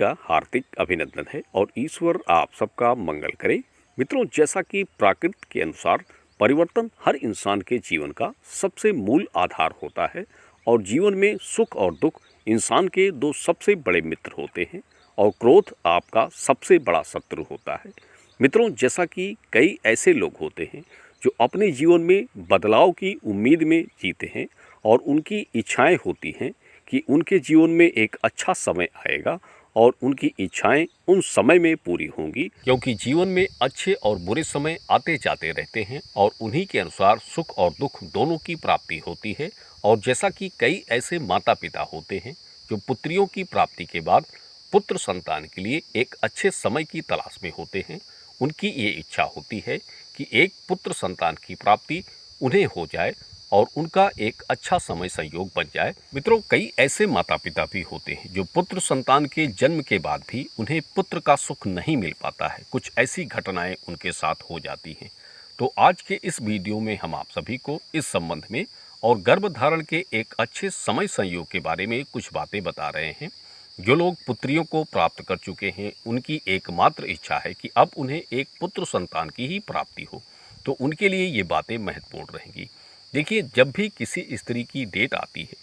का हार्दिक अभिनंदन है और ईश्वर आप सबका मंगल करे। मित्रों, जैसा कि प्रकृति के अनुसार परिवर्तन हर इंसान के जीवन का सबसे मूल आधार होता है और जीवन में सुख और दुख इंसान के दो सबसे बड़े मित्र होते हैं और क्रोध आपका सबसे बड़ा शत्रु होता है। मित्रों, जैसा कि कई ऐसे लोग होते हैं जो अपने जीवन में बदलाव की उम्मीद में जीते हैं और उनकी इच्छाएं होती हैं कि उनके जीवन में एक अच्छा समय आएगा और उनकी इच्छाएं उन समय में पूरी होंगी, क्योंकि जीवन में अच्छे और बुरे समय आते जाते रहते हैं और उन्हीं के अनुसार सुख और दुख दोनों की प्राप्ति होती है। और जैसा कि कई ऐसे माता पिता होते हैं जो पुत्रियों की प्राप्ति के बाद पुत्र संतान के लिए एक अच्छे समय की तलाश में होते हैं, उनकी ये इच्छा होती है कि एक पुत्र संतान की प्राप्ति उन्हें हो जाए और उनका एक अच्छा समय संयोग बन जाए। मित्रों, कई ऐसे माता पिता भी होते हैं जो पुत्र संतान के जन्म के बाद भी उन्हें पुत्र का सुख नहीं मिल पाता है। कुछ ऐसी घटनाएं उनके साथ हो जाती हैं। तो आज के इस वीडियो में हम आप सभी को इस संबंध में और गर्भधारण के एक अच्छे समय संयोग के बारे में कुछ बातें बता रहे हैं। जो लोग पुत्रियों को प्राप्त कर चुके हैं, उनकी एकमात्र इच्छा है कि अब उन्हें एक पुत्र संतान की ही प्राप्ति हो, तो उनके लिए ये बातें महत्वपूर्ण रहेंगी। देखिए, जब भी किसी स्त्री की डेट आती है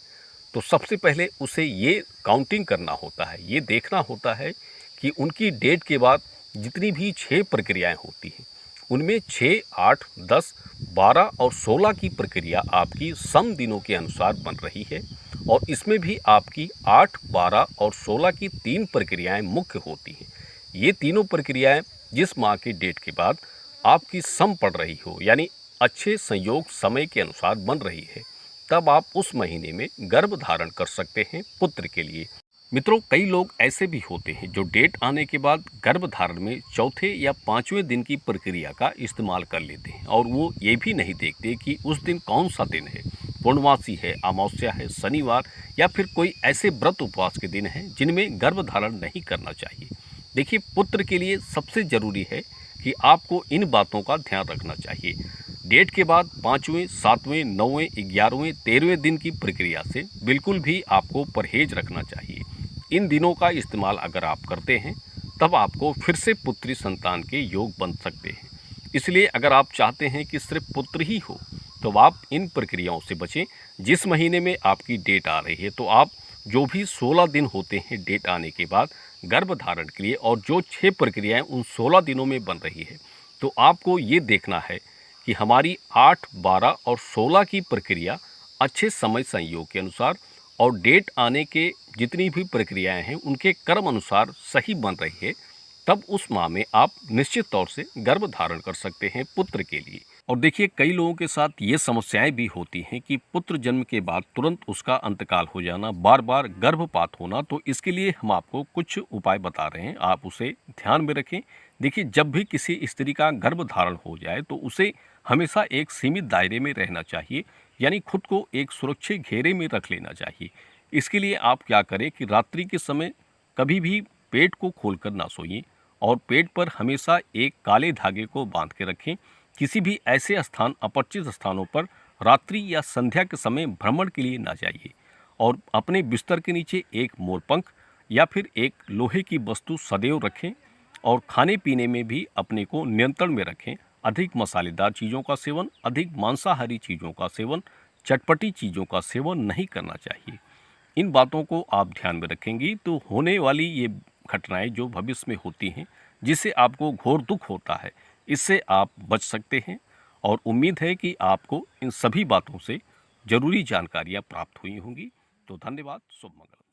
तो सबसे पहले उसे ये काउंटिंग करना होता है, ये देखना होता है कि उनकी डेट के बाद जितनी भी 6 प्रक्रियाएं होती हैं, उनमें 6, 8, 10, 12 और 16 की प्रक्रिया आपकी सम दिनों के अनुसार बन रही है। और इसमें भी आपकी 8, 12 और 16 की 3 प्रक्रियाएं मुख्य होती हैं। ये तीनों प्रक्रियाएं जिस माह की डेट के बाद आपकी सम पड़ रही हो, यानी अच्छे संयोग समय के अनुसार बन रही है, तब आप उस महीने में गर्भ धारण कर सकते हैं पुत्र के लिए। मित्रों, कई लोग ऐसे भी होते हैं जो डेट आने के बाद गर्भ धारण में चौथे या 5वें दिन की प्रक्रिया का इस्तेमाल कर लेते हैं और वो ये भी नहीं देखते कि उस दिन कौन सा दिन है, पूर्णमासी है, अमावस्या है, शनिवार या फिर कोई ऐसे व्रत उपवास के दिन हैं जिनमें गर्भ धारण नहीं करना चाहिए। देखिए, पुत्र के लिए सबसे जरूरी है कि आपको इन बातों का ध्यान रखना चाहिए। डेट के बाद 5वें, 7वें, 9वें, 11वें, 13वें दिन की प्रक्रिया से बिल्कुल भी आपको परहेज रखना चाहिए। इन दिनों का इस्तेमाल अगर आप करते हैं तब आपको फिर से पुत्री संतान के योग बन सकते हैं। इसलिए अगर आप चाहते हैं कि सिर्फ पुत्र ही हो तो आप इन प्रक्रियाओं से बचें। जिस महीने में आपकी डेट आ रही है तो आप जो भी 16 दिन होते हैं डेट आने के बाद गर्भ धारण के लिए, और जो 6 प्रक्रियाएं उन 16 दिनों में बन रही है, तो आपको ये देखना है कि हमारी 8, 12 और 16 की प्रक्रिया अच्छे समय संयोग के अनुसार और डेट आने के जितनी भी प्रक्रियाएं हैं उनके क्रम अनुसार सही बन रही है, तब उस माह में आप निश्चित तौर से गर्भ धारण कर सकते हैं पुत्र के लिए। और देखिए, कई लोगों के साथ ये समस्याएं भी होती हैं कि पुत्र जन्म के बाद तुरंत उसका अंतकाल हो जाना, बार बार गर्भपात होना। तो इसके लिए हम आपको कुछ उपाय बता रहे हैं, आप उसे ध्यान में रखें। देखिए, जब भी किसी स्त्री का गर्भ धारण हो जाए तो उसे हमेशा एक सीमित दायरे में रहना चाहिए, यानी खुद को एक सुरक्षित घेरे में रख लेना चाहिए। इसके लिए आप क्या करें कि रात्रि के समय कभी भी पेट को खोलकर ना सोइए और पेट पर हमेशा एक काले धागे को बांध के रखें। किसी भी ऐसे स्थान, अपरिचित स्थानों पर रात्रि या संध्या के समय भ्रमण के लिए ना जाइए और अपने बिस्तर के नीचे एक मोरपंख या फिर एक लोहे की वस्तु सदैव रखें। और खाने पीने में भी अपने को नियंत्रण में रखें। अधिक मसालेदार चीज़ों का सेवन, अधिक मांसाहारी चीज़ों का सेवन, चटपटी चीज़ों का सेवन नहीं करना चाहिए। इन बातों को आप ध्यान में रखेंगी तो होने वाली ये घटनाएं जो भविष्य में होती हैं, जिससे आपको घोर दुख होता है, इससे आप बच सकते हैं। और उम्मीद है कि आपको इन सभी बातों से ज़रूरी जानकारियाँ प्राप्त हुई होंगी। तो धन्यवाद। शुभ मंगल।